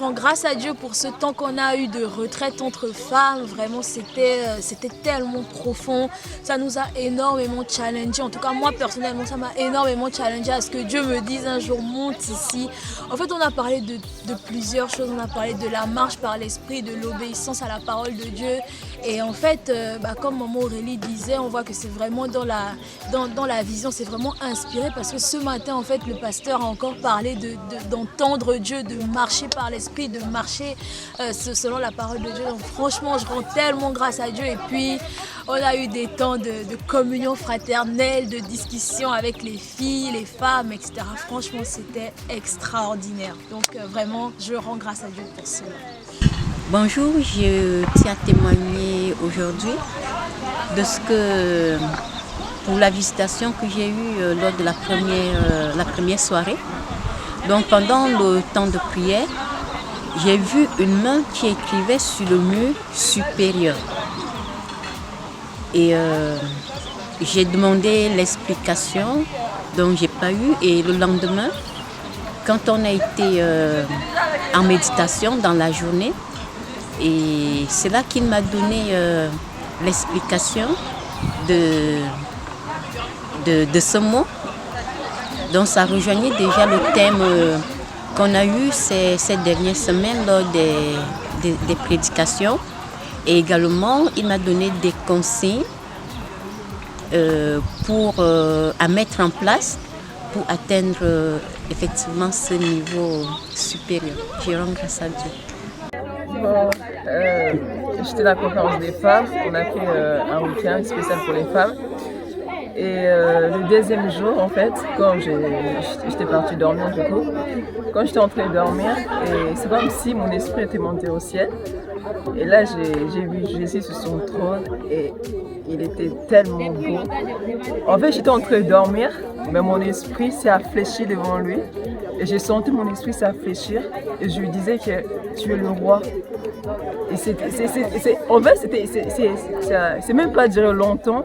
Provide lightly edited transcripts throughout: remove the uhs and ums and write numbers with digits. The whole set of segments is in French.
franchement, grâce à Dieu pour ce temps qu'on a eu de retraite entre femmes, vraiment c'était tellement profond. Ça nous a énormément challengé. En tout cas, moi personnellement, ça m'a énormément challengé à ce que Dieu me dise un jour, monte ici. En fait, on a parlé de plusieurs choses. On a parlé de la marche par l'esprit, de l'obéissance à la parole de Dieu. Et en fait, comme maman Aurélie disait, on voit que c'est vraiment dans la vision, c'est vraiment inspiré parce que ce matin, en fait, le pasteur a encore parlé d'entendre Dieu, de marcher par l'esprit, de marcher selon la parole de Dieu. Donc franchement, je rends tellement grâce à Dieu. Et puis, on a eu des temps de communion fraternelle, de discussion avec les filles, les femmes, etc. Franchement, c'était extraordinaire. Donc vraiment, je rends grâce à Dieu pour cela. Bonjour, je tiens à témoigner aujourd'hui de ce que, pour la visitation que j'ai eue lors de la première soirée. Donc pendant le temps de prière, j'ai vu une main qui écrivait sur le mur supérieur. Et j'ai demandé l'explication, donc j'ai pas eu. Et le lendemain, quand on a été en méditation dans la journée, et c'est là qu'il m'a donné l'explication de ce mot. Donc ça rejoignait déjà le thème qu'on a eu ces dernières semaines lors des prédications. Et également, il m'a donné des consignes à mettre en place pour atteindre effectivement ce niveau supérieur. Je rends grâce à Dieu. Bon, j'étais à la conférence des femmes, on a fait un week-end spécial pour les femmes. Et le deuxième jour, en fait, quand j'étais partie dormir du coup, quand j'étais entrée dormir, et c'est comme si mon esprit était monté au ciel. Et là, j'ai vu Jésus sur son trône et il était tellement beau. En fait, j'étais en train de dormir, mais mon esprit s'est affléchi devant lui. Et j'ai senti mon esprit s'affléchir et je lui disais que tu es le roi. Et en fait, c'est même pas duré longtemps,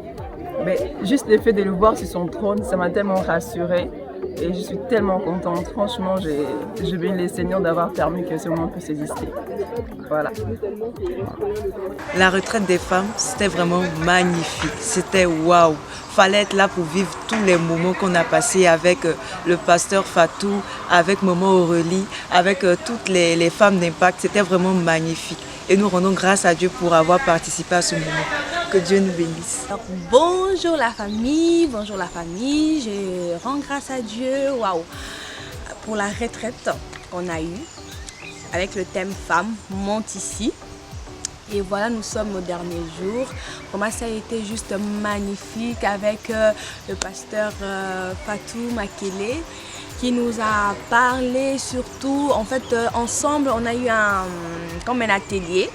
mais juste le fait de le voir sur son trône, ça m'a tellement rassurée. Et je suis tellement contente. Franchement, je bénis le Seigneur d'avoir permis que ce moment puisse exister. Voilà. La retraite des femmes, c'était vraiment magnifique. C'était waouh. Fallait être là pour vivre tous les moments qu'on a passés avec le pasteur Fatou, avec maman Aurélie, avec toutes les femmes d'impact. C'était vraiment magnifique. Et nous rendons grâce à Dieu pour avoir participé à ce moment. Que Dieu nous bénisse. Alors, bonjour la famille, je rends grâce à Dieu, waouh, pour la retraite qu'on a eue avec le thème Femmes monte ici. Et voilà, nous sommes au dernier jour. Pour moi, ça a été juste magnifique avec le pasteur Fatou Makele qui nous a parlé surtout, en fait, ensemble, on a eu comme un atelier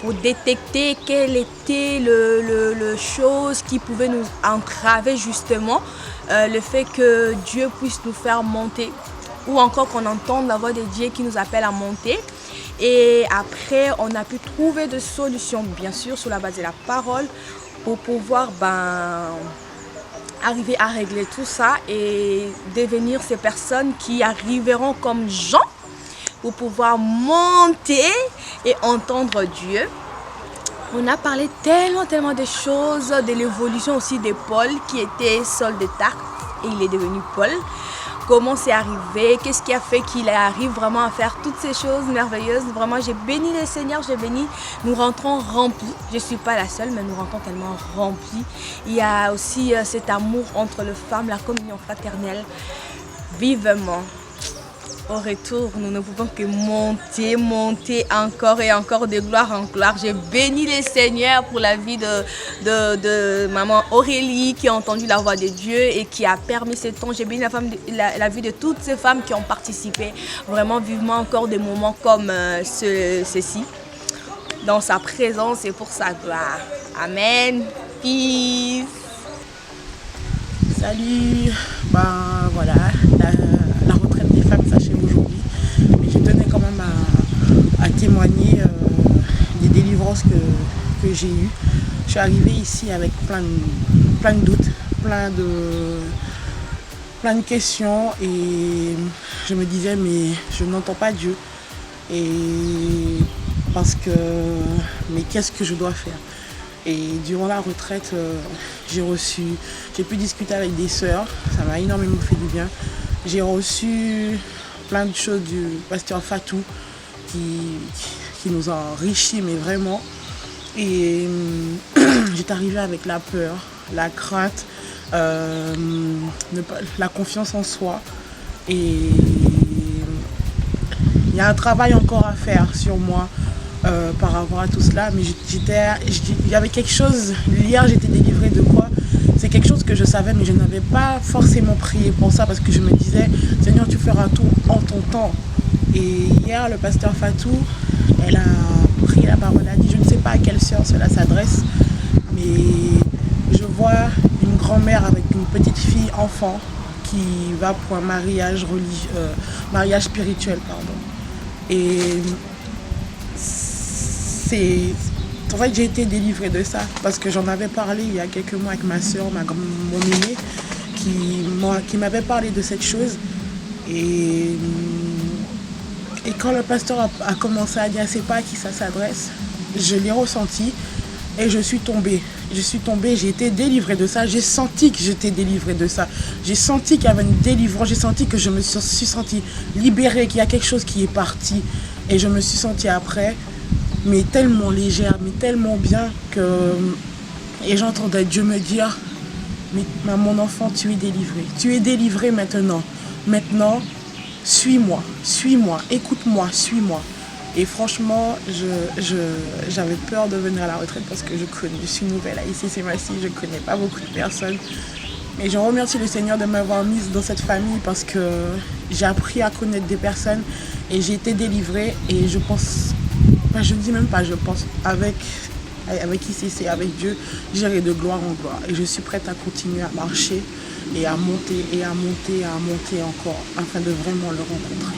pour détecter quelle était le chose qui pouvait nous entraver justement le fait que Dieu puisse nous faire monter ou encore qu'on entende la voix de Dieu qui nous appelle à monter. Et après, on a pu trouver des solutions, bien sûr, sur la base de la parole pour pouvoir arriver à régler tout ça et devenir ces personnes qui arriveront comme Jean pour pouvoir monter et entendre Dieu. On a parlé tellement de choses, de l'évolution aussi de Paul qui était Saul de Tarse et il est devenu Paul. Comment c'est arrivé, qu'est-ce qui a fait qu'il arrive vraiment à faire toutes ces choses merveilleuses. Vraiment, j'ai béni le Seigneur, j'ai béni. Nous rentrons remplis. Je ne suis pas la seule, mais nous rentrons tellement remplis. Il y a aussi cet amour entre les femmes, la communion fraternelle, vivement. Au retour, nous ne pouvons que monter encore et encore de gloire en gloire. J'ai béni le Seigneur pour la vie de maman Aurélie qui a entendu la voix de Dieu et qui a permis ce temps. J'ai béni la vie de toutes ces femmes qui ont participé vraiment vivement encore des moments comme ceci, dans sa présence et pour sa gloire. Amen. Peace. Salut. Voilà. La retraite des femmes s'achève aujourd'hui. Mais je tenais quand même à témoigner des délivrances que j'ai eues. Je suis arrivée ici avec plein de doutes, plein de questions et je me disais mais je n'entends pas Dieu. Et parce que, mais qu'est-ce que je dois faire? Et durant la retraite, j'ai pu discuter avec des sœurs, ça m'a énormément fait du bien. J'ai reçu plein de choses du pasteur Fatou qui nous a enrichis, mais vraiment. Et j'étais arrivée avec la peur, la crainte, la confiance en soi. Et il y a un travail encore à faire sur moi par rapport à tout cela. Mais il y avait quelque chose, hier j'étais délivrée de quoi? C'est quelque chose que je savais, mais je n'avais pas forcément prié pour ça parce que je me disais, Seigneur, tu feras tout en ton temps. Et hier, le pasteur Fatou, elle a pris la parole, elle a dit, je ne sais pas à quelle sœur cela s'adresse, mais je vois une grand-mère avec une petite fille enfant qui va pour un mariage mariage spirituel, pardon. Et en fait, j'ai été délivrée de ça parce que j'en avais parlé il y a quelques mois avec ma soeur, mon aînée, qui m'avait parlé de cette chose. Et quand le pasteur a commencé à dire c'est pas à qui ça s'adresse, je l'ai ressenti et je suis tombée. J'ai été délivrée de ça. J'ai senti que j'étais délivrée de ça. J'ai senti qu'il y avait une délivrance. J'ai senti que je me suis sentie libérée, qu'il y a quelque chose qui est parti. Et je me suis sentie après, mais tellement légère, mais tellement bien que... Et j'entendais Dieu me dire, mais mon enfant, tu es délivrée. Tu es délivrée maintenant. Maintenant, suis-moi, écoute-moi, suis-moi. Et franchement, j'avais peur de venir à la retraite parce que je suis nouvelle à ICC-Massy, je ne connais pas beaucoup de personnes. Mais je remercie le Seigneur de m'avoir mise dans cette famille parce que j'ai appris à connaître des personnes et j'ai été délivrée. Et je pense, je dis même pas je pense, avec ICC, avec Dieu, j'irai de gloire en gloire. Et je suis prête à continuer à marcher et à monter et à monter et à monter encore afin de vraiment le rencontrer.